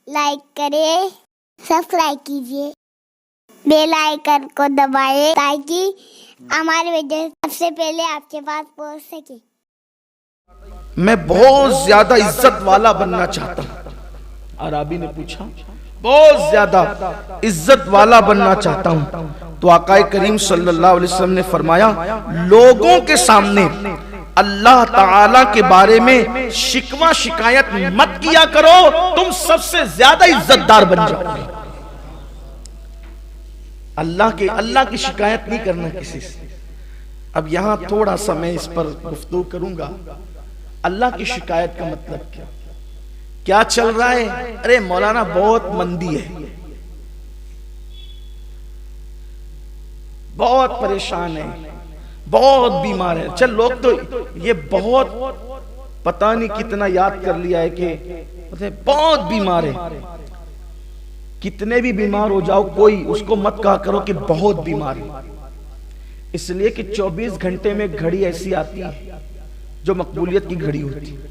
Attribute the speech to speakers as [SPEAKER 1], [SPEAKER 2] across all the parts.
[SPEAKER 1] Like کریں، subscribe کیجیے، bell icon کو دبائیں تاکہ ہماری ویڈیو سب سے پہلے آپ کے پاس پہنچ سکے۔
[SPEAKER 2] میں بہت زیادہ عزت والا بننا چاہتا ہوں۔ عربی نے پوچھا بہت زیادہ عزت والا بننا چاہتا ہوں، تو آقا کریم صلی اللہ علیہ وسلم نے فرمایا لوگوں کے سامنے اللہ تعالیٰ کے بارے میں شکوہ شکایت مت کیا کرو، تم سب سے زیادہ عزت دار بن جاؤ گے۔ اللہ کی شکایت نہیں کرنا کسی سے۔ اب یہاں تھوڑا سا میں اس پر گفتگو کروں گا۔ اللہ کی شکایت کا مطلب کیا چل رہا ہے؟ ارے مولانا بہت مندی ہے، بہت پریشان ہے، بہت بیمار ہے۔ چل لوگ تو یہ بہت پتہ نہیں کتنا یاد کر لیا ہے کہ بہت بیمار ہے۔ کتنے بھی بیمار ہو جاؤ کوئی اس کو مت کہا کرو کہ بہت بیمار ہے، اس لیے کہ 24 گھنٹے میں گھڑی ایسی آتی ہے جو مقبولیت کی گھڑی ہوتی ہے۔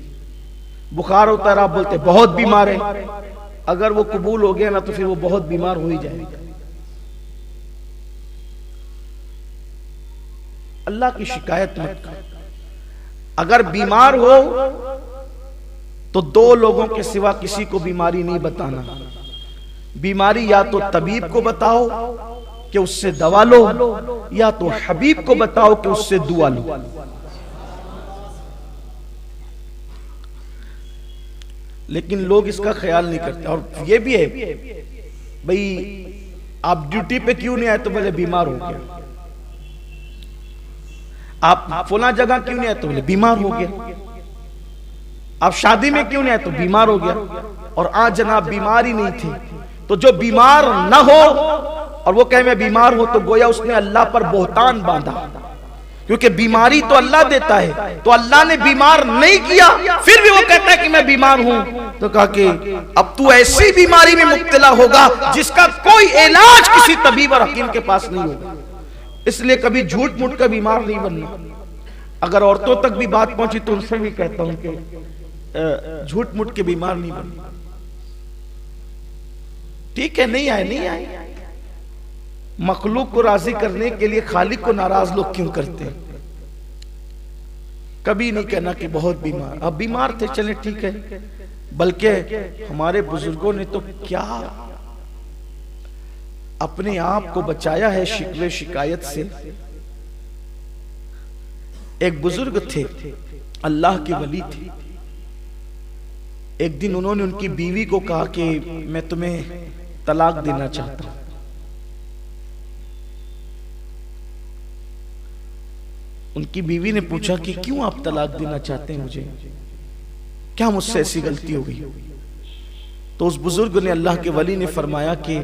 [SPEAKER 2] بخار ہوتا ہے آپ بولتے بہت بیمار ہے، اگر وہ قبول ہو گیا نا تو پھر وہ بہت بیمار ہو ہی جائے گا۔ اللہ کی شکایت مت کرو۔ اگر بیمار ہو تو دو لوگوں کے سوا کسی کو بیماری نہیں بتانا۔ بیماری یا تو طبیب کو بتاؤ کہ اس سے دوا لو، یا تو حبیب کو بتاؤ کہ اس سے دعا لو۔ لیکن لوگ اس کا خیال نہیں کرتے۔ اور یہ بھی ہے بھئی آپ ڈیوٹی پہ کیوں نہیں آئے تو بولے بیمار ہو گیا، آپ فلاں جگہ کیوں نہیں آئے تو بولے بیمار ہو گیا، آپ شادی میں کیوں نہیں آئے تو بیمار ہو گیا۔ اور آج جناب بیمار ہی نہیں تھے، تو جو بیمار نہ ہو اور وہ کہے میں بیمار ہوں تو گویا اس نے اللہ پر بہتان باندھا، کیونکہ بیماری تو اللہ دیتا ہے، تو اللہ نے بیمار نہیں کیا پھر بھی وہ کہتا ہے کہ میں بیمار ہوں، تو کہا کہ اب تو ایسی بیماری میں مبتلا ہوگا جس کا کوئی علاج کسی طبیب اور حکیم کے پاس نہیں ہوگا۔ اس لیے کبھی جھوٹ موٹ کا بیمار نہیں بننا۔ اگر عورتوں تک بھی بات پہنچی تو ان سے بھی کہتا ہوں کہ جھوٹ موٹ کے بیمار نہیں بننا۔ ٹھیک ہے نہیں آئے۔ مخلوق کو راضی کرنے کے لیے خالق کو ناراض لوگ کیوں کرتے ہیں؟ کبھی نہیں کہنا کہ بہت بیمار، اب بیمار تھے چلیں ٹھیک ہے، بلکہ ہمارے بزرگوں نے تو کیا اپنے آپ کو بچایا ہے شکوے شکایت سے۔ ایک بزرگ تھے، اللہ کے ولی تھے۔ ایک دن انہوں نے ان کی بیوی کو کہا کہ میں تمہیں طلاق دینا چاہتا ہوں۔ ان کی بیوی نے پوچھا کہ کیوں آپ طلاق دینا چاہتے ہیں مجھے؟ کیا مجھ سے ایسی غلطی ہو گئی؟ تو اس بزرگ نے، اللہ کے ولی نے فرمایا کہ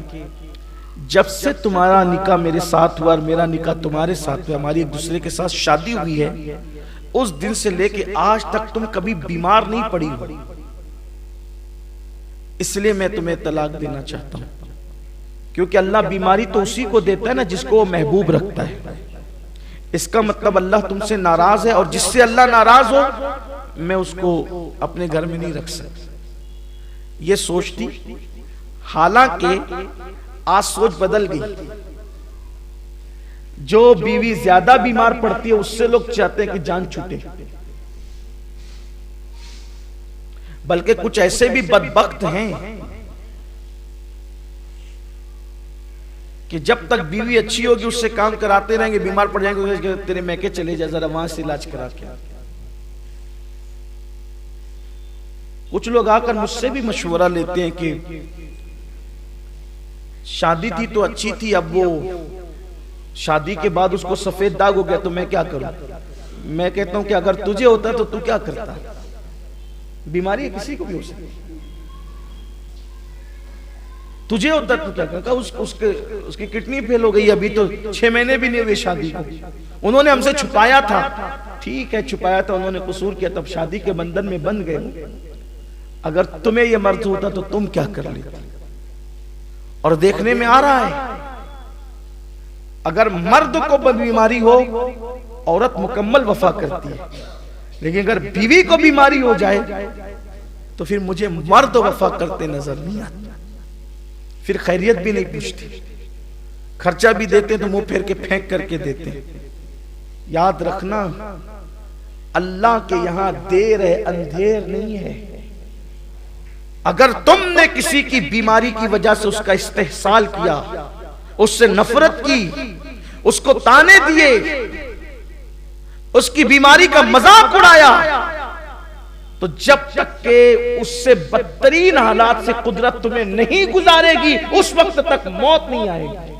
[SPEAKER 2] جب سے تمہارا نکاح میرے ساتھ ہوا اور میرا نکاح تمہارے ساتھ ہوا، ہماری ایک دوسرے کے ساتھ شادی ہوئی ہے، اس دن سے لے کے آج تک تم کبھی بیمار نہیں پڑی ہو، اس لیے میں تمہیں طلاق دینا چاہتا ہوں۔ کیونکہ اللہ بیماری تو اسی کو دیتا ہے نا جس کو وہ محبوب رکھتا ہے۔ اس کا مطلب اللہ تم سے ناراض ہے، اور جس سے اللہ ناراض ہو میں اس کو اپنے گھر میں نہیں رکھ سکتا۔ یہ سوچتی، حالانکہ آج سوچ بدل گئی۔ جو بیوی زیادہ بیمار پڑتی ہے اس سے لوگ چاہتے ہیں کہ جان چھوٹے، بلکہ کچھ ایسے بھی بدبخت ہیں کہ جب تک بیوی اچھی ہوگی اس سے کام کراتے رہیں گے، بیمار پڑ جائیں گے تیرے میکے چلے جا ذرا وہاں سے علاج کرا کے۔ کچھ لوگ آ کر مجھ سے بھی مشورہ لیتے ہیں کہ شادی تھی تو اچھی تھی، اب وہ شادی کے بعد اس کو سفید داغ ہو گیا تو میں کیا کروں؟ میں کہتا ہوں کہ اگر تجھے ہوتا تو تو کیا کرتا؟ بیماری ہے کسی کو بھی ہو سکتی، تجھے ہوتا تو کیا کرتا؟ اس کی کڈنی فیل ہو گئی، ابھی تو 6 مہینے بھی نہیں ہوئے شادی کو، انہوں نے ہم سے چھپایا تھا۔ ٹھیک ہے چھپایا تھا، انہوں نے قصور کیا، تب شادی کے بندھن میں بندھ گئے۔ اگر تمہیں یہ مرض ہوتا تو تم کیا کر لیتے؟ اور دیکھنے میں آ رہا ہے اگر مرد کو بیماری ہو عورت مکمل وفا کرتی ہے، لیکن اگر بیوی کو بیماری ہو جائے تو پھر مجھے مرد وفا کرتے نظر نہیں آتے، پھر خیریت بھی نہیں پوچھتے، خرچہ بھی دیتے تو منہ پھیر کے پھینک کر کے دیتے۔ یاد رکھنا اللہ کے یہاں دیر ہے، اندھیر نہیں ہے۔ اگر تم نے کسی کی بیماری کی وجہ سے اس کا استحسال کیا، اس سے نفرت کی، اس کو تانے دیے، اس کی بیماری کا مذاق اڑایا، تو جب تک کہ اس سے بدترین حالات سے قدرت تمہیں نہیں گزارے گی، اس وقت تک موت نہیں آئے گی۔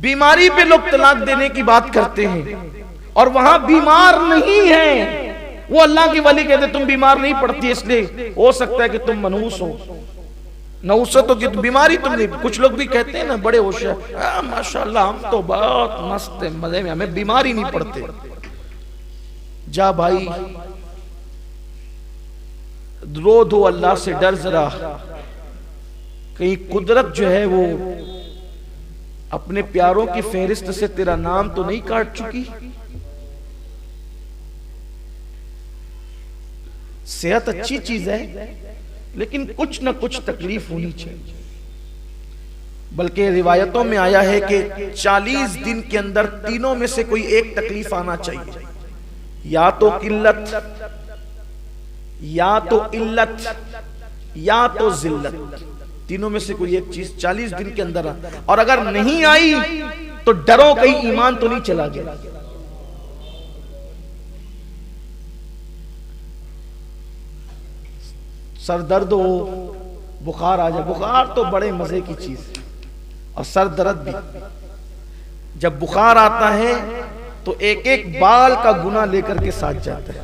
[SPEAKER 2] بیماری پہ لوگ طلاق دینے کی بات کرتے ہیں اور وہاں بیمار نہیں ہے، وہ اللہ کی ولی کہتے تم بیمار نہیں پڑتی، اس لیے ہو سکتا ہے کہ تم منحوس ہو۔ نوست ہو کہ بیماری تم نہیں۔ کچھ لوگ بھی کہتے ہیں نا بڑے ہوشیار، ماشاءاللہ ہم تو بہت مست ہیں، مزے میں، ہمیں بیماری نہیں پڑتے۔ جا بھائی رو دو، اللہ سے ڈر ذرا، کہیں قدرت جو ہے وہ اپنے پیاروں کی فہرست سے تیرا نام تو نہیں کاٹ چکی۔ صحت اچھی چیز ہے لیکن کچھ نہ کچھ تکلیف ہونی چاہیے، بلکہ روایتوں میں آیا ہے کہ 40 دن کے اندر تینوں میں سے کوئی ایک تکلیف آنا چاہیے، یا تو قلت، یا تو علت، یا تو ذلت، تینوں میں سے کوئی ایک چیز 40 دن کے اندر اور اگر نہیں آئی تو ڈرو کہیں ایمان تو نہیں چلا گیا۔ سر درد ہو، بخار آ جائے، بخار تو بڑے مزے کی چیز ہے، اور سر درد بھی۔ جب بخار آتا ہے تو ایک ایک بال کا گناہ لے کر کے ساتھ جاتا ہے،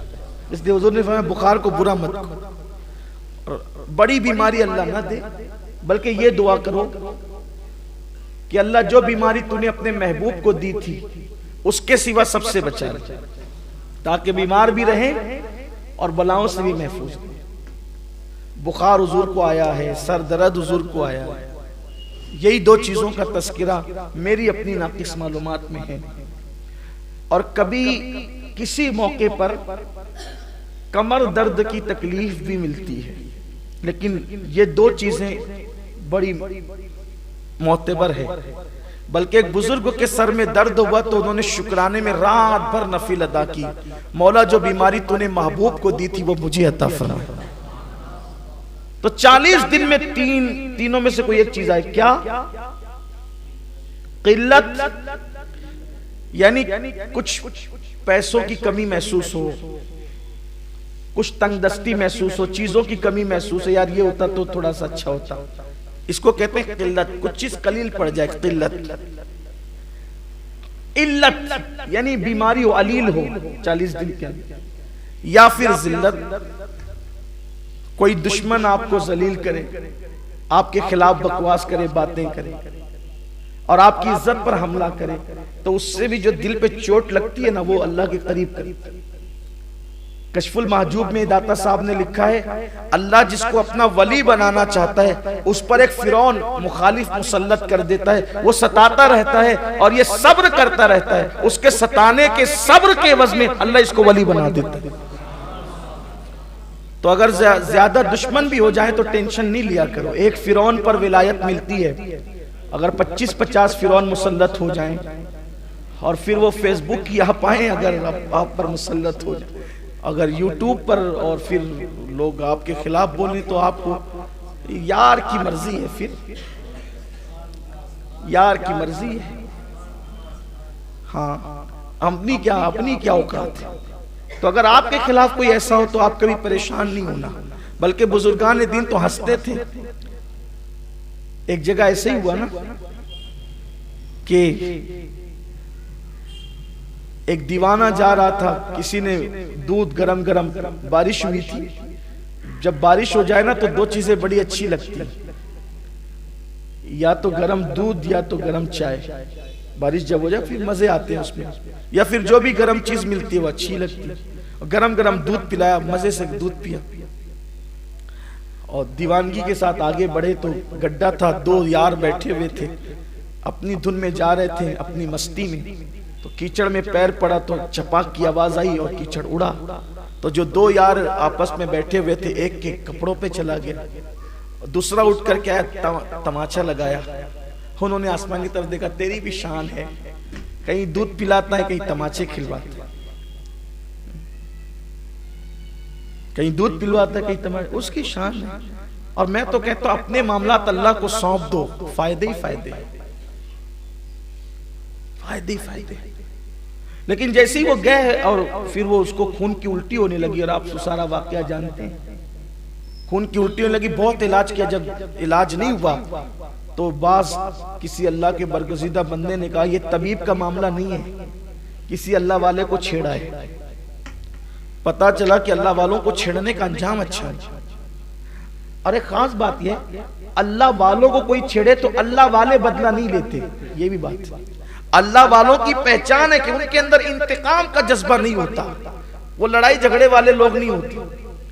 [SPEAKER 2] اس لیے حضور نے فرمایا بخار کو برا مت کرو، بڑی بیماری اللہ نہ دے، بلکہ یہ دعا کرو کہ اللہ جو بیماری تو نے اپنے محبوب کو دی تھی اس کے سوا سب سے بچا لے، تاکہ بیمار بھی رہیں اور بلاؤں سے بھی محفوظ رہیں۔ بخار حضور کو آیا ہے، سر درد حضور کو آیا ہے، یہی دو چیزوں کا تذکرہ میری اپنی ناقص معلومات میں ہے۔ اور کبھی کسی موقع پر کمر درد کی تکلیف بھی ملتی ہے، لیکن یہ دو چیزیں بڑی معتبر ہے۔ بلکہ ایک بزرگ کے سر میں درد ہوا تو انہوں نے شکرانے میں رات بھر نفل ادا کی، مولا جو بیماری تو نے محبوب کو دی تھی وہ مجھے عطا فرما۔ تو 40 دن میں تینوں میں سے کوئی ایک چیز آئے، کیا؟ قلت، یعنی کچھ پیسوں کی کمی محسوس ہو، کچھ تنگ دستی محسوس ہو، چیزوں کی کمی محسوس ہو، یار یہ ہوتا تو تھوڑا سا اچھا ہوتا، اس کو کہتے ہیں قلت، کچھ چیز قلیل پڑ جائے، قلت۔ علت یعنی بیماری ہو، علیل ہو 40 دن کے اندر، یا پھر ذلت، کوئی دشمن آپ کو ذلیل کرے، آپ کے خلاف بکواس کرے، باتیں کرے اور آپ کی عزت پر حملہ کرے، تو اس سے بھی جو دل پہ چوٹ لگتی ہے نا وہ اللہ کے قریب کرتا ہے۔ کشف المحجوب میں داتا صاحب نے لکھا ہے اللہ جس کو اپنا ولی بنانا چاہتا ہے اس پر ایک فرعون مخالف مسلط کر دیتا ہے، وہ ستاتا رہتا ہے اور یہ صبر کرتا رہتا ہے، اس کے ستانے کے صبر کے عوض میں اللہ اس کو ولی بنا دیتا ہے۔ تو اگر زیادہ دشمن بھی ہو جائیں تو ٹینشن نہیں لیا کرو، ایک فرعون پر ولایت ملتی ہے، اگر 25-50 فرعون مسلط ہو جائیں اور پھر وہ فیس بک کی آپ آئیں، اگر آپ پر مسلط ہو جائیں، اگر یوٹیوب پر اور پھر لوگ آپ کے خلاف بولیں تو آپ کو یار کی مرضی ہے، پھر یار کی مرضی ہے، ہاں اپنی کیا اوقات ہے۔ تو اگر آپ کے خلاف کوئی ایسا ہو تو آپ کبھی پریشان نہیں ہونا، بلکہ بزرگان دین تو ہنستے تھے۔ ایک جگہ ایسے ہی ہوا نا کہ ایک دیوانہ جا رہا تھا، کسی نے دودھ گرم بارش ہوئی تھی، جب بارش ہو جائے نا تو دو چیزیں بڑی اچھی لگتی، یا تو گرم دودھ یا تو گرم چائے، بارش جب ہو جائے پھر مزے آتے ہیں اس میں، یا پھر جو بھی گرم چیز ملتی ہے وہ اچھی لگتی ہے۔ گرم دودھ پلایا، مزے سے دودھ پیا اور دیوانگی کے ساتھ آگے بڑھے تو گڈھا تھا، دو یار بیٹھے ہوئے تھے، اپنی دھن میں جا رہے تھے، اپنی مستی میں۔ تو کیچڑ میں پیر پڑا تو چپاک کی آواز آئی اور کیچڑ اڑا. تو جو دو یار آپس میں بیٹھے ہوئے تھے ایک کے کپڑوں پہ چلا گیا, دوسرا اٹھ کر کے آیا تماچا لگایا. انہوں نے آسمان کی طرف دیکھا, تیری بھی شان ہے, کہیں دودھ پلاتا ہے کہیں تماچے کھلواتا ہے, کہیں دودھ پلواتا ہے کہیں تماچے, اس کی شان ہے. اور میں تو کہتا ہوں اپنے معاملات اللہ کو سونپ دو, فائدے ہی فائدے, فائدے ہی فائدے. لیکن جیسے ہی وہ گئے اور پھر وہ اس کو خون کی الٹی ہونے لگی, اور آپ سارا واقعہ جانتے ہیں, خون کی الٹی ہونے لگی, بہت علاج کیا, جب علاج نہیں ہوا تو بعض کسی اللہ کے برگزیدہ بندے نے کہا یہ طبیب کا معاملہ نہیں ہے, کسی اللہ والے کو چھیڑا ہے. پتا چلا کہ اللہ والوں کو چھیڑنے کا انجام اچھا ہے. اور ایک خاص بات یہ, اللہ والوں کو کوئی چھیڑے تو اللہ والے بدلہ نہیں لیتے, یہ بھی بات. اللہ والوں کی پہچان ہے کہ ان کے اندر انتقام کا جذبہ نہیں ہوتا, وہ لڑائی جھگڑے والے لوگ نہیں ہوتے.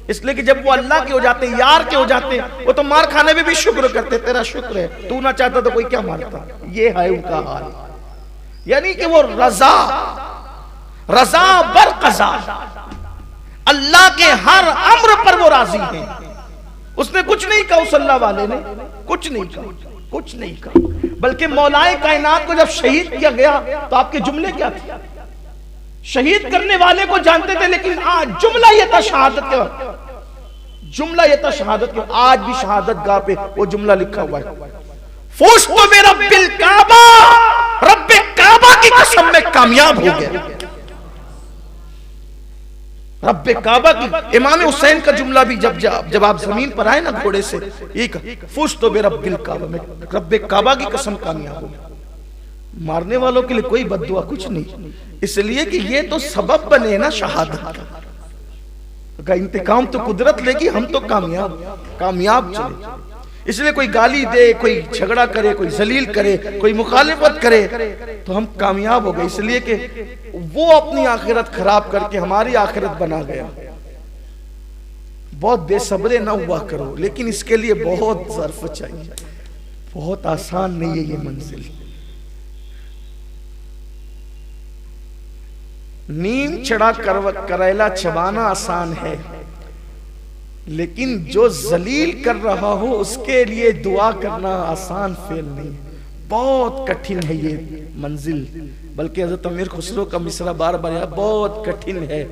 [SPEAKER 2] اس لیے کہ جب وہ اللہ کے ہو جاتے, یار کے ہو جاتے, وہ تو مار کھانے میں بھی شکر کرتے, تیرا شکر ہے, تو نہ چاہتا تو کوئی کیا مارتا. یہ ہے ان کا حال, یعنی کہ وہ رضا بر قضا, اللہ کے ہر امر پر وہ راضی ہیں. اس نے کچھ نہیں کہا, اس اللہ والے نے کچھ نہیں کہا, کچھ نہیں کہا. بلکہ مولائے کائنات کو جب شہید کیا گیا تو آپ کے جملے کیا تھے؟ شہید کرنے والے کو جانتے تھے, لیکن آج جملہ یہ تھا شہادت کے وقت, جملہ یہ تھا شہادت کے وقت. آج بھی شہادت گاہ پہ وہ جملہ لکھا ہوا ہے, فوزت برب الکعبہ, رب کعبہ کی قسم میں کامیاب ہو گیا. رب کعبہ کی, امام حسین کا جملہ بھی جب آپ زمین پر آئے نا گھوڑے سے, یہ کہا فزت برب الکعبہ, میں رب کعبہ کی قسم کامیاب ہو گیا. مارنے والوں کے لیے کوئی بد دعا کچھ نہیں, اس لیے کہ یہ تو سبب بنے نا شہادت کا. انتقام تو قدرت لے گی, ہم تو کامیاب چلے. اس لیے کوئی گالی دے, کوئی جھگڑا کرے, کوئی ذلیل کرے, کوئی مخالفت کرے تو ہم کامیاب ہو گئے, اس لیے کہ وہ اپنی آخرت خراب کر کے ہماری آخرت بنا گیا. بہت بے صبرے نہ ہوا کرو, لیکن اس کے لیے بہت ظرف چاہیے, بہت آسان نہیں ہے یہ منزل. نیم چڑھا کریلا چبانا آسان ہے, لیکن جو ذلیل کر رہا ہو اس کے لیے دعا کرنا آسان فعل نہیں, بہت کٹھن ہے یہ منزل. بلکہ حضرت امیر خسرو کا مصرع بار بار ہے, بہت کٹھن ہے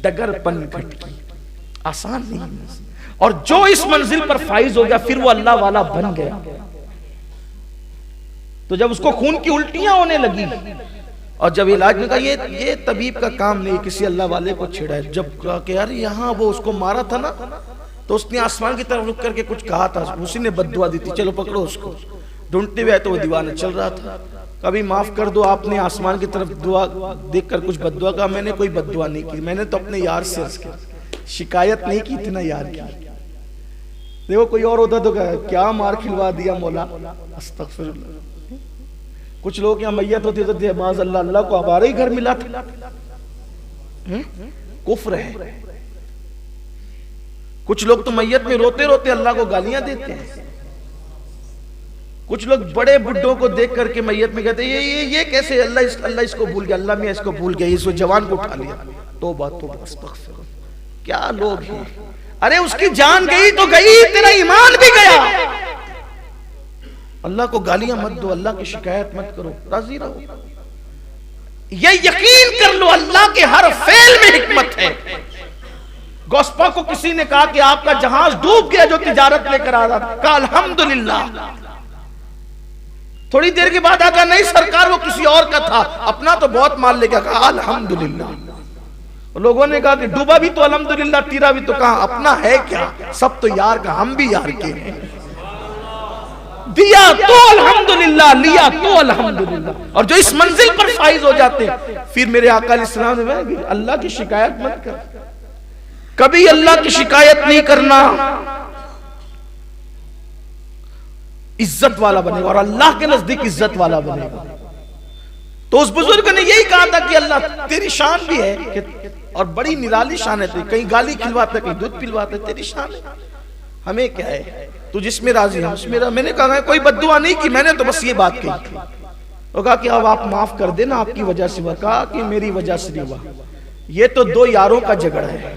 [SPEAKER 2] ڈگر پن گھٹ کی, آسان نہیں. اور جو اس منزل پر فائز ہو گیا پھر وہ اللہ والا بن گیا. تو جب اس کو خون کی الٹیاں ہونے لگی اور جب علاج میں کہا یہ طبیب کا کام نہیں, کسی اللہ والے کو چھیڑا ہے, جب کہا کہ یار یہاں وہ اس کو مارا تھا نا, تو اس نے آسمان کی طرف رک کر کے کچھ کہا تھا, اسی نے بد دعا دی تھی, چلو پکڑو اس کو. ڈھونڈتے ہوئے تو وہ دیوانہ چل رہا تھا, کبھی معاف کر دو, آپ نے آسمان کی طرف دعا دیکھ کر کچھ بد دعا کہا, میں نے کوئی بد دعا نہیں کی, میں نے تو اپنے یار سے شکایت نہیں کی تھی نا یار کی. دیکھو کوئی اور ہوتا تو کیا مار کھلوا دیا مولا, استغفر اللہ. کچھ لوگ یہاں میت ہوتی تھے, معاذ اللہ, اللہ کو ہمارے ہی گھر ملا تھا, کفر ہے. کچھ لوگ تو میت میں روتے روتے اللہ کو گالیاں دیتے ہیں. کچھ لوگ بڑے بڈھوں کو دیکھ کر کے میت میں کہتے ہیں یہ کیسے, اللہ اس کو بھول گیا, اللہ میں اس کو بھول گیا, اس کو جوان کو اٹھا لیا. توبہ توبہ, استغفر. کیا لوگ ہیں, ارے اس کی جان گئی تو گئی, تیرا ایمان بھی گیا. اللہ کو گالیاں مت دو, اللہ کی شکایت مت کرو, راضی رہو. یہ یقین کر لو اللہ کے ہر فعل میں حکمت ہے. گوسپا کو کسی نے کہا کہ آپ کا جہاز ڈوب گیا جو تجارت لے کر آ رہا تھا, کہا الحمدللہ. تھوڑی دیر کے بعد آگا نہیں سرکار وہ کسی اور کا تھا, اپنا تو بہت مال لے گیا, کہا الحمدللہ. لوگوں نے کہا کہ ڈوبا بھی تو الحمدللہ, تیرا بھی تو, کہا اپنا ہے کیا, سب تو یار کا, ہم بھی یار کے ہیں. دیا تو الحمدللہ, لیا تو الحمدللہ. اور جو اس منزل پر فائز ہو جاتے ہیں پھر میرے آقا علیہ السلام نے اللہ کی شکایت مت کر, کبھی اللہ کی شکایت نہیں کرنا, عزت والا بنے گا اور اللہ کے نزدیک عزت والا بنے گا. تو اس بزرگ نے یہی کہا تھا کہ اللہ تیری شان بھی ہے, اور بڑی نرالی شان ہے, کہیں گالی کھلواتا ہے, کہیں دودھ پلواتا ہے, تیری شان ہے. ہمیں کیا ہے, تو جس میں راضی ہے اس میں. میں نے کہا کوئی بد دعا نہیں کی, میں نے تو بس یہ بات کہی. وہ کہا کہ اب آپ معاف کر دینا، آپ کی وجہ سے ہوا۔ کہا کہ میری وجہ سے نہیں ہوا، یہ تو دو یاروں کا جھگڑا ہے۔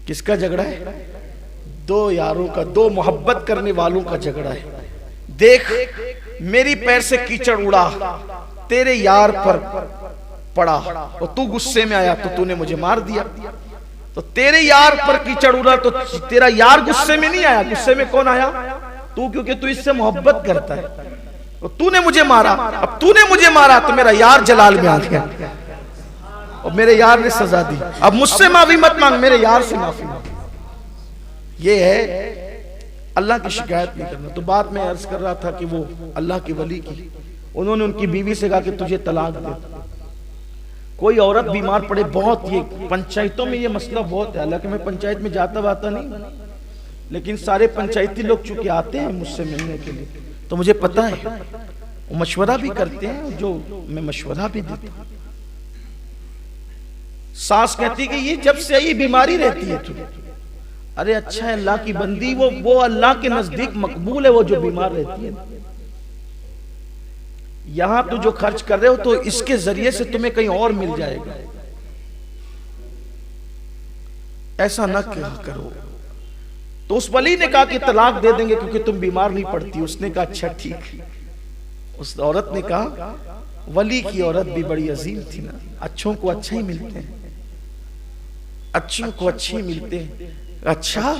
[SPEAKER 2] کس کا جھگڑا ہے؟ دو یاروں کا، دو محبت کرنے والوں کا جھگڑا ہے۔ دیکھ میری پیر سے کیچڑ اڑا، تیرے یار پر پڑا، اور تو غصے میں آیا تو تو نے مجھے مار دیا۔ تو تیرے یار پر کیچڑ اڑا تو تیرا یار غصے میں نہیں آیا، غصے میں کون آیا؟ تو، کیونکہ تو اس سے محبت کرتا ہے۔ اور تو نے مجھے مارا، اب تو نے مجھے مارا تو میرا یار جلال میں آ گیا اور میرے یار نے سزا دی۔ اب مجھ سے معافی مت مانگ، میرے یار سے معافی مانگ۔ یہ ہے اللہ کی شکایت نہیں کرنا۔ تو بات میں عرض کر رہا تھا کہ وہ اللہ کے ولی کی، انہوں نے ان کی بیوی سے کہا کہ تجھے طلاق دے۔ کوئی عورت بیمار پڑے، بہت یہ پنچایتوں میں یہ مسئلہ بہت ہے، حالانکہ میں پنچایت میں جاتا نہیں، لیکن سارے پنچایتی لوگ چونکہ آتے ہیں مجھ سے ملنے کے لیے تو مجھے پتا ہے، وہ مشورہ بھی کرتے ہیں، جو میں مشورہ بھی دیتا ہوں۔ ساس کہتی کہ یہ جب سے یہ بیماری رہتی ہے تجھے۔ ارے اچھا ہے اللہ کی بندی، وہ اللہ کے نزدیک مقبول ہے وہ جو بیمار رہتی ہے۔ یہاں تو جو خرچ کر رہے ہو تو اس کے ذریعے سے تمہیں کہیں اور مل جائے گا، ایسا نہ کرو۔ تو اس ولی نے کہا کہ طلاق دے دیں گے کیونکہ تم بیمار نہیں پڑتی۔ اس نے کہا اچھا ٹھیک۔ اس عورت نے کہا، ولی کی عورت بھی بڑی عظیم تھی نا، اچھوں کو اچھا ہی ملتے ہیں، اچھوں کو اچھے ہی ملتے ہیں۔ اچھا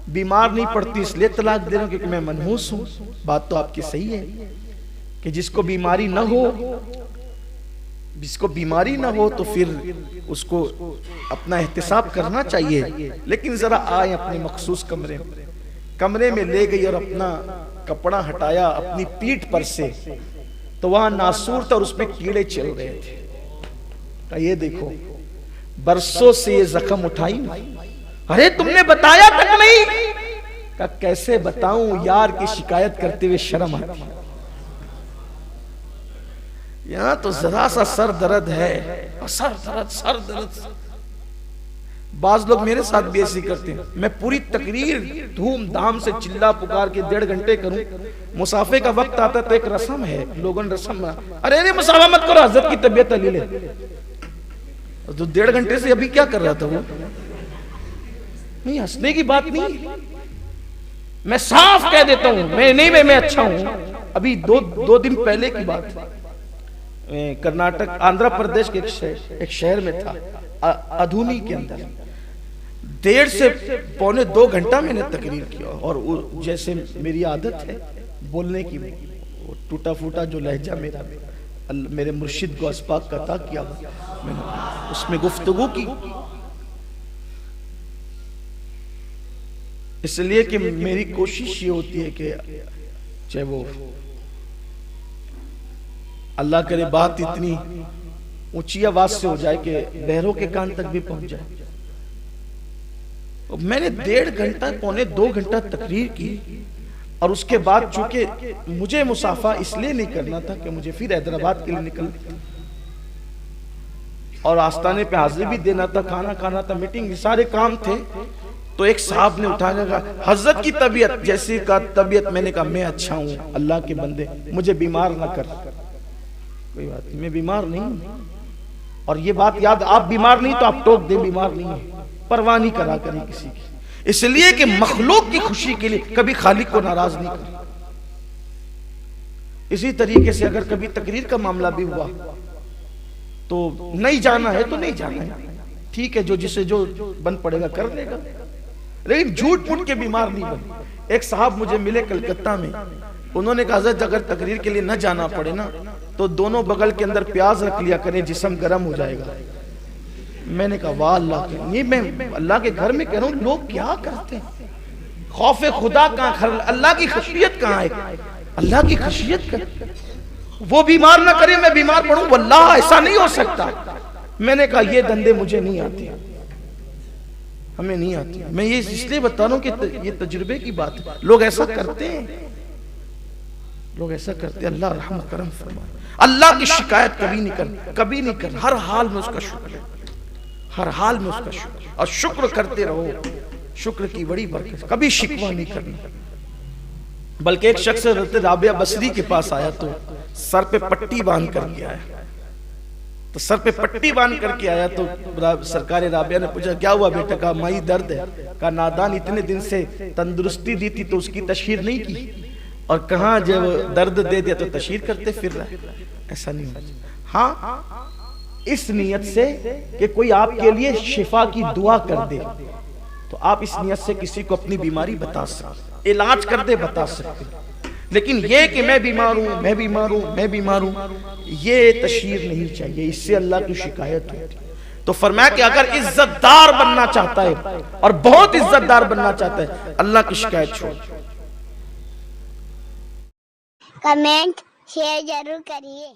[SPEAKER 2] بیمار نہیں پڑتی اس لیے طلاق دے رہا ہوں کیونکہ میں منحوس ہوں۔ بات تو آپ کی صحیح ہے کہ جس کو بیماری نہ ہو، جس کو بیماری نہ ہو تو پھر اس کو اپنا احتساب کرنا چاہیے، لیکن ذرا آئے اپنے مخصوص کمرے میں لے گئی اور اپنا کپڑا ہٹایا اپنی پیٹھ پر سے تو وہاں ناسور تھا اور اس میں کیڑے چل رہے تھے۔ یہ دیکھو برسوں سے یہ زخم اٹھائی، ارے تم نے بتایا تک نہیں؟ کہ کیسے بتاؤں، یار کی شکایت کرتے ہوئے شرم آتی۔ یہاں تو ذرا سا سر درد ہے، سر درد۔ بعض لوگ میرے ساتھ بھی ایسی کرتے ہیں، میں پوری تقریر دھوم دھام سے چلا پکار کے 1.5 گھنٹے کروں، مسافے کا وقت آتا تو ایک رسم ہے، لوگوں نے رسم، ارے مسافہ مت کرو، حضرت کی طبیعت لے لے۔ تو 1.5 گھنٹے سے ابھی کیا کر رہا تھا وہ؟ نہیں، ہنسنے کی بات نہیں، میں صاف کہہ دیتا ہوں، میں اچھا ہوں۔ ابھی دو دن پہلے کی بات ہے، کرناٹک آندھرا پردیش کے ایک شہر میں تھا، ادھونی کے اندر 1.5 سے پونے 2 گھنٹہ میں نے تقریر کیا، اور جیسے میری عادت ہے بولنے کی، ٹوٹا پھوٹا جو لہجہ میرے مرشد غوث پاک کا عطا کیا، میں نے اس میں گفتگو کی، اس لیے کہ میری کوشش یہ ہوتی ہے کہ چاہے وہ اللہ کرے بات اتنی اونچی آواز سے ہو جائے کہ بہروں کے کان تک بھی پہنچ جائے۔ میں نے 1.5 گھنٹہ پونے 2 گھنٹہ تقریر کی، اور اس کے بعد چونکہ مجھے مسافہ اس لیے نہیں کرنا تھا کہ مجھے پھر حیدرآباد کے لیے نکلنا اور آستانے پہ حاضری بھی دینا تھا، کھانا کھانا تھا، میٹنگ، سارے کام تھے۔ تو ایک صاحب نے اٹھا کہا، حضرت کی طبیعت جیسی کا طبیعت، میں نے کہا میں اچھا ہوں، اللہ کے بندے مجھے بیمار نہ کر۔ کوئی بات نہیں، میں بیمار نہیں ہوں، اور یہ بات یاد، آپ بیمار نہیں تو آپ ٹوک دیں بیمار نہیں ہے، پرواہ نہیں کرا کریں کسی کی، اس لیے کہ مخلوق کی خوشی کے لیے کبھی خالق کو ناراض نہیں کریں۔ اسی طریقے سے اگر کبھی تقریر کا معاملہ بھی ہوا تو نہیں جانا ہے تو نہیں جانا ہے، ٹھیک ہے، جو جسے جو بن پڑے گا کر لے گا، لیکن جھوٹ پھوٹ کے بیمار نہیں بنے۔ ایک صاحب مجھے ملے کلکتہ میں، انہوں نے کہا حضرت اگر تقریر کے لیے نہ جانا پڑے نا تو دونوں بغل کے اندر پیاز رکھ لیا کریں، جسم گرم ہو جائے گا۔ میں نے کہا واہ اللہ کے، یہ میں اللہ کے گھر میں کہہ رہا ہوں، لوگ کیا کرتے ہیں، خوف خدا کہاں، اللہ کی خشیت کہاں ہے، اللہ کی خشیت کہاں، وہ بیمار نہ کرے میں بیمار پڑھوں، واللہ ایسا نہیں ہو سکتا۔ میں نے کہا یہ دندے مجھے نہیں آتے، ہمیں نہیں آتی، میں یہ اس لیے بتا رہا ہوں کہ یہ تجربے کی بات ہے، لوگ ایسا کرتے ہیں، لوگ ایسا کرتے ہیں۔ اللہ رحم کرم فرمائے، اللہ کی شکایت کبھی نہیں کرنا، ہر حال میں اس کا شکر ہے، ہر حال میں اس کا شکر، اور شکر کرتے رہو، شکر کی بڑی برکت، کبھی شکوہ نہیں کرنا۔ بلکہ ایک شخص حضرت رابعہ بصری کے پاس آیا تو سر پہ پٹی باندھ کر کے آیا. تو سر پہ پٹی باندھ کر کے آیا تو سرکار رابعہ نے پوچھا کیا ہوا بیٹا؟ کہا مائی درد ہے. کہا نادان اتنے دن سے تندرستی دی تھی تو اس کی تشہیر نہیں کی, اور کہاں جب درد دے دیا تو تشہیر کرتے پھر رہا. ایسا نہیں ہونا چاہیے. ہاں اس نیت سے کہ کوئی آپ کے لیے شفا کی دعا کر دے تو آپ اس نیت سے کسی کو اپنی بیماری بتا سکتے, علاج کر دے بتا سکتے. لیکن یہ کہ میں بیمار ہوں, میں بیمار ہوں, میں بیمار ہوں, یہ تشہیر نہیں چاہیے, اس سے اللہ کی شکایت ہوتی. تو فرمایا کہ اگر عزت دار بننا چاہتا ہے اور بہت عزت دار بننا چاہتا ہے, اللہ کی شکایت چھوڑ.
[SPEAKER 1] کمنٹ شیئر ضرور کریے.